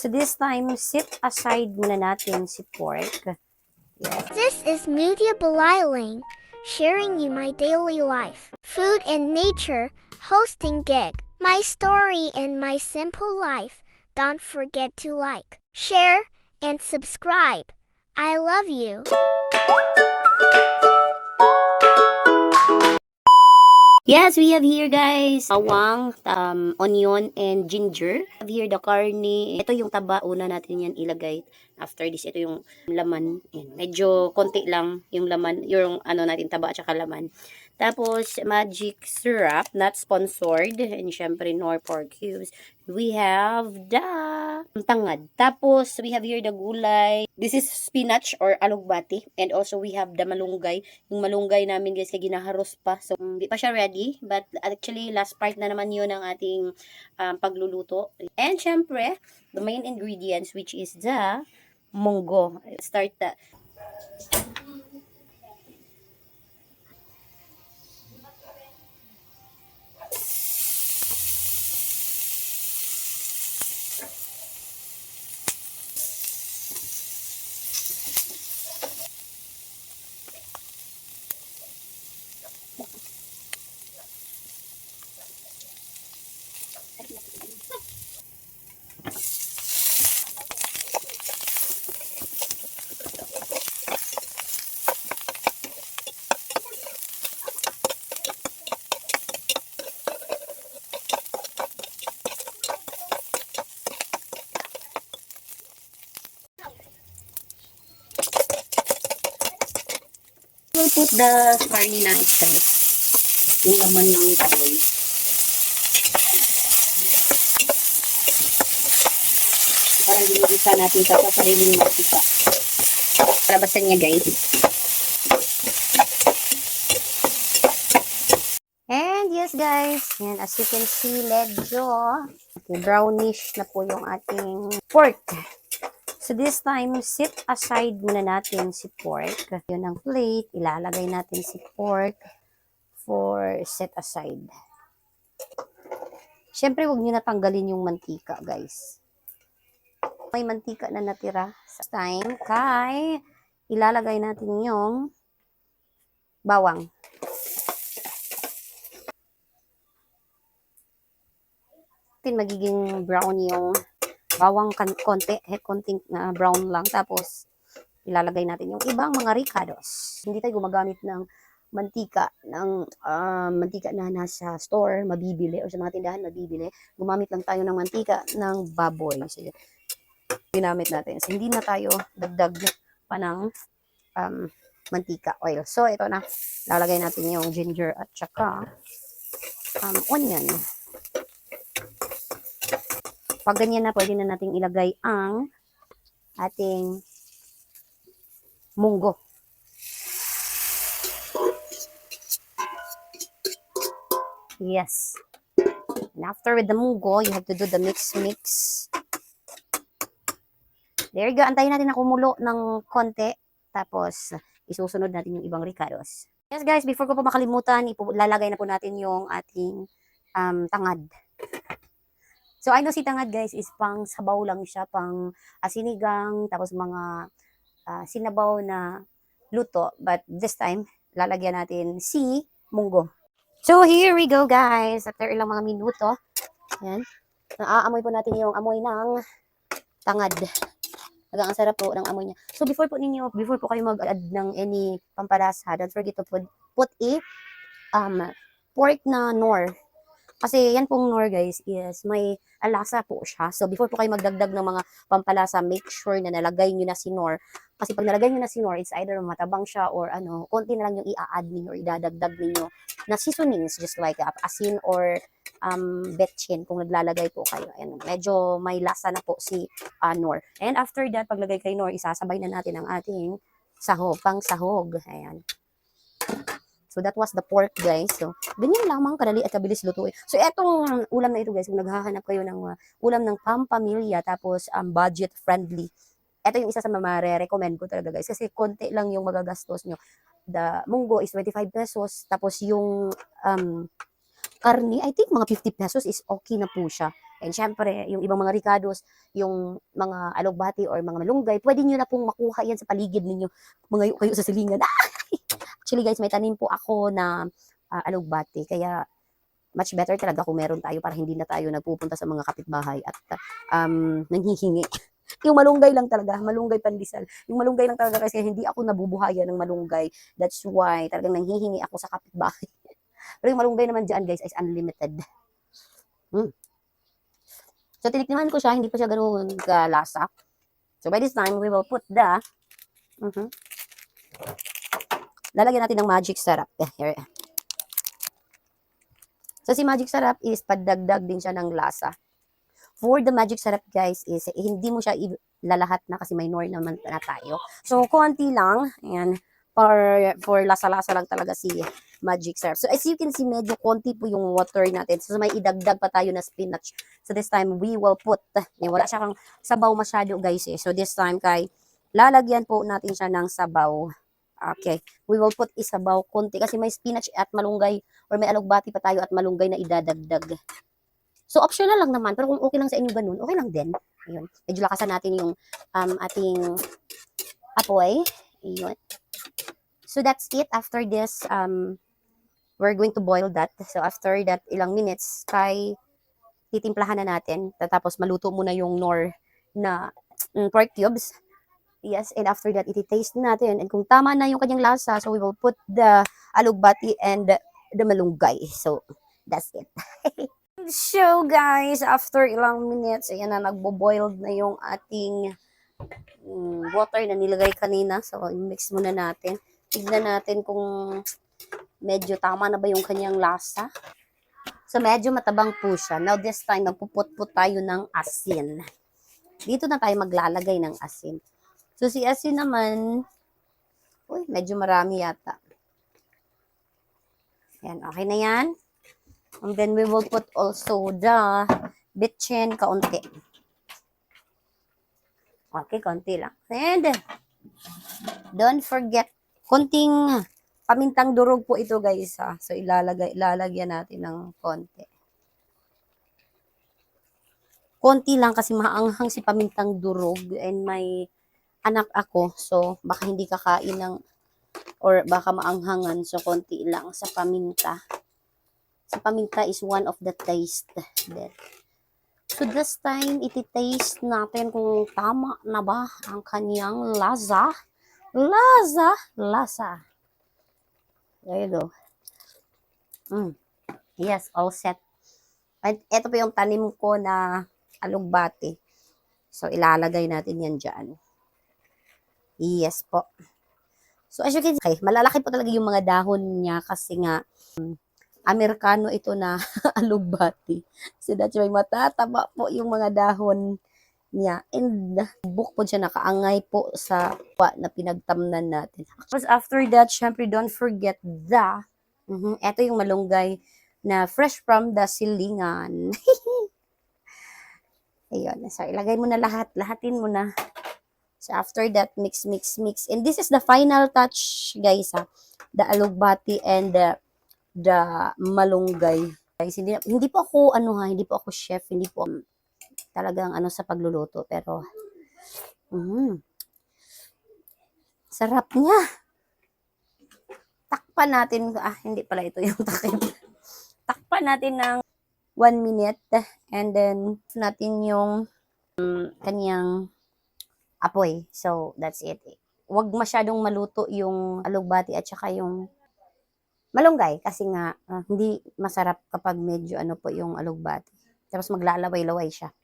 So this time, sit aside muna natin si pork. Yeah. This is Mudia Beliling, sharing you my daily life, food and nature, hosting gig, my story and my simple life. Don't forget to like, share, and subscribe. I love you. Yes, we have here guys, bawang, onion, and ginger. We have here the karne. Ito yung taba, una natin yan ilagay. After this, ito yung laman. Yan. Medyo konti lang yung laman, yung ano natin taba at saka laman. Tapos, magic syrup, not sponsored. And syempre, nor pork cubes. We have the tangad. Tapos, we have here the gulay. This is spinach or alugbati. And also, we have the malunggay. Yung malunggay namin guys, kaya ginaharos pa. So, hindi pa siya ready. But actually, last part na naman yun ng ating pagluluto. And syempre, the main ingredients which is the munggo. Start the... We'll put the carne na itself. Yung laman ng baboy. Parang ginigisa natin sa sariling mantika. Palabasan niya guys. And yes guys, yan, as you can see, medyo brownish na po yung ating pork. So this time, sit aside muna natin si pork. Yun ang plate, ilalagay natin si pork for set aside. Siyempre, huwag nyo natanggalin yung mantika, guys. May mantika na natira. Sa time, kay ilalagay natin yung bawang. Magiging brown yung bawang konting brown lang. Tapos, ilalagay natin yung ibang mga ricados. Hindi tayo gumagamit ng mantika na nasa store mabibili o sa mga tindahan mabibili. Gumamit lang tayo ng mantika ng baboy. So, ginamit natin. So, hindi na tayo dagdag pa ng mantika oil. So, ito na. Lalagay natin yung ginger at saka onion. Pag ganyan na, pwede na nating ilagay ang ating munggo. Yes. And after with the munggo, you have to do the mix. There you go. Antayin natin na kumulo ng konti. Tapos, isusunod natin yung ibang ricados. Yes guys, before ko po makalimutan, ilalagay na po natin yung ating tangad. So, I know si tangad guys is pang sabaw lang siya, pang sinigang, tapos mga sinabaw na luto. But this time, lalagyan natin si munggo. So, here we go guys. After ilang mga minuto, yan, naaamoy po natin yung amoy ng tangad. Ang sarap po ng amoy niya. So, before po kayo mag-add ng any pampalasa, don't forget to put a pork na nor. Kasi yan pong nor guys is may alasa po siya. So before po kayo magdagdag ng mga pampalasa, make sure na nalagay nyo na si nor. Kasi pag nalagay nyo na si nor, it's either matabang siya or konti na lang yung i-add ninyo or idadagdag ninyo na seasonings just like asin or betchin kung naglalagay po kayo. Ayan, medyo may lasa na po si nor. And after that, paglagay kay nor, isasabay na natin ang ating pang sahog. Ayan. So, that was the pork, guys. So, ganyan lamang kadali at kabilis lutuin. So, etong ulam na ito, guys, kung naghahanap kayo ng ulam ng pampamilya, tapos budget-friendly, ito yung isa sa mamare-recommend ko talaga, guys. Kasi konti lang yung magagastos nyo. The munggo is 25 pesos. Tapos yung karni, I think mga 50 pesos is okay na po siya. And syempre, yung ibang mga ricados, yung mga alugbati or mga malunggay, pwede nyo na pong makuha yan sa paligid ninyo. Mangayo kayo sa silingan. Actually guys, may tanim po ako na alugbati. Kaya much better talaga kung meron tayo para hindi na tayo nagpupunta sa mga kapitbahay at nanghihingi. Yung malunggay lang talaga, malunggay pandesal. Yung malunggay lang talaga kasi hindi ako nabubuhayan ng malunggay. That's why talagang nanghihingi ako sa kapitbahay. Pero yung malunggay naman dyan guys is unlimited. So tinikman ko siya, hindi pa siya ganoon kalasa. So by this time, we will put the lalagyan natin ng magic syrup. Here. So si magic syrup is padagdag din siya ng lasa. For the magic syrup guys is hindi mo siya lalahat na kasi minor naman na tayo. So konti lang, ayan, for lasa-lasa lang talaga si magic syrup. So as you can see, medyo konti po yung water natin. So may idagdag pa tayo na spinach. So this time we will put, wala siya kang sabaw masyado guys eh. So this time lalagyan po natin siya ng sabaw. Okay, we will put isabaw konti kasi may spinach at malunggay or may alugbati pa tayo at malunggay na idadagdag. So, optional lang naman. Pero kung okay lang sa inyo ganun, okay lang din. Ayun. Medyo lakasan natin yung ating apoy. Ayun. So, that's it. After this, we're going to boil that. So, after that, ilang minutes, titimplahan na natin. Tapos, maluto muna yung nor na pork cubes. Yes, and after that, iti-taste natin. And kung tama na yung kanyang lasa, so we will put the alugbati and the malunggay. So, that's it. So guys, after ilang minutes, ayan na, nagbo-boiled na yung ating water na nilagay kanina. So, mix muna natin. Tignan natin kung medyo tama na ba yung kanyang lasa. So, medyo matabang po siya. Now, this time, magpuput po tayo ng asin. Dito na tayo maglalagay ng asin. So, si asin naman, medyo marami yata. Ayan, okay na yan. And then we will put also the bitchin kaunti. Okay, kaunti lang. And don't forget, konting pamintang durog po ito guys. So ilalagyan natin ng konti. Konti lang kasi maanghang si pamintang durog and may anak ako. So baka hindi kakain ng or baka maanghangan. So konti lang sa paminta. Sa paminta is one of the taste there. So this time, iti-taste natin kung tama na ba ang kanyang lasa. Lasa. There you go. Yes, all set. At ito po yung tanim ko na alugbati. So ilalagay natin yan dyan. Yes po. So as you can see, malalaki po talaga yung mga dahon niya kasi nga, Amerikano ito na alugbati. So that's why matataba po yung mga dahon niya. And buk po siya nakaangay po sa na pinagtamnan natin. Tapos after that, syempre don't forget ito yung malunggay na fresh from the silingan. Ayun. So ilagay mo na lahatin mo na. So after that, mix. And this is the final touch, guys, the alugbati and the malunggay. Guys, hindi po ako hindi po ako chef, hindi po talagang sa pagluluto, pero sarap niya. Takpan natin, hindi pala ito yung takip. Takpan natin ng 1 minute and then natin yung kanyang apoy. So that's it. Huwag masyadong maluto yung alugbati at saka yung malunggay kasi nga hindi masarap kapag medyo po yung alugbati. Tapos maglalaway-laway siya.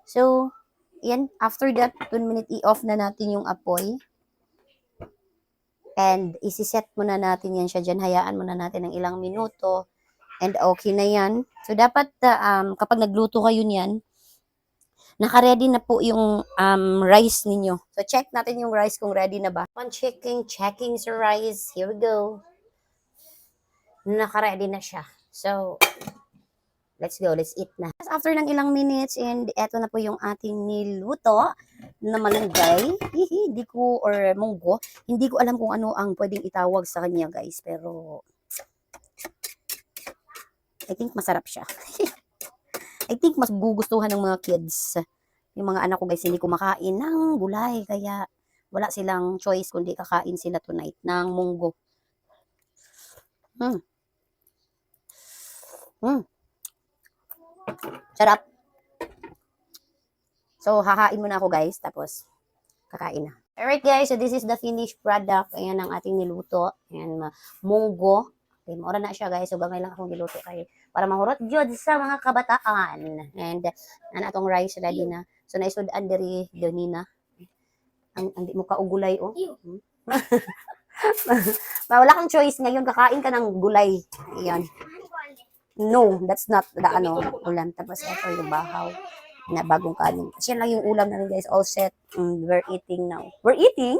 So, yan. After that, 1 minute i-off na natin yung apoy. And isi-set muna natin yan siya dyan. Hayaan muna natin ng ilang minuto. And okay na yan. So, dapat kapag nagluto kayo niyan, naka-ready na po yung rice ninyo. So, check natin yung rice kung ready na ba. On checking sa rice. Here we go. Naka-ready na siya. So, let's go. Let's eat na. After ng ilang minutes, and eto na po yung ating niluto na malunggay. Or munggo. Hindi ko alam kung ano ang pwedeng itawag sa kanya, guys. Pero, I think masarap siya. I think mas gugustuhan ng mga kids. Yung mga anak ko guys, hindi kumakain ng gulay. Kaya wala silang choice kundi kakain sila tonight ng munggo. Mm. Mm. Sarap. So, hahain muna ako guys. Tapos, kakain na. Alright guys, so this is the finished product. Ayan ang ating niluto. Ayan, munggo. Okay, maura na siya guys. So, gamay lang akong niluto kayo. Para mahurot jud sa mga kabataan. And, atong rice ready na. So, naisudan diri Donina. Ang di mo kaugulay, oh. Wala kang choice ngayon. Kakain ka ng gulay. Ayan. No, that's not the ulam. Tapos, ito yung bahaw na bagong kanin. Kasi yan lang yung ulam namin guys. All set. We're eating now. We're eating?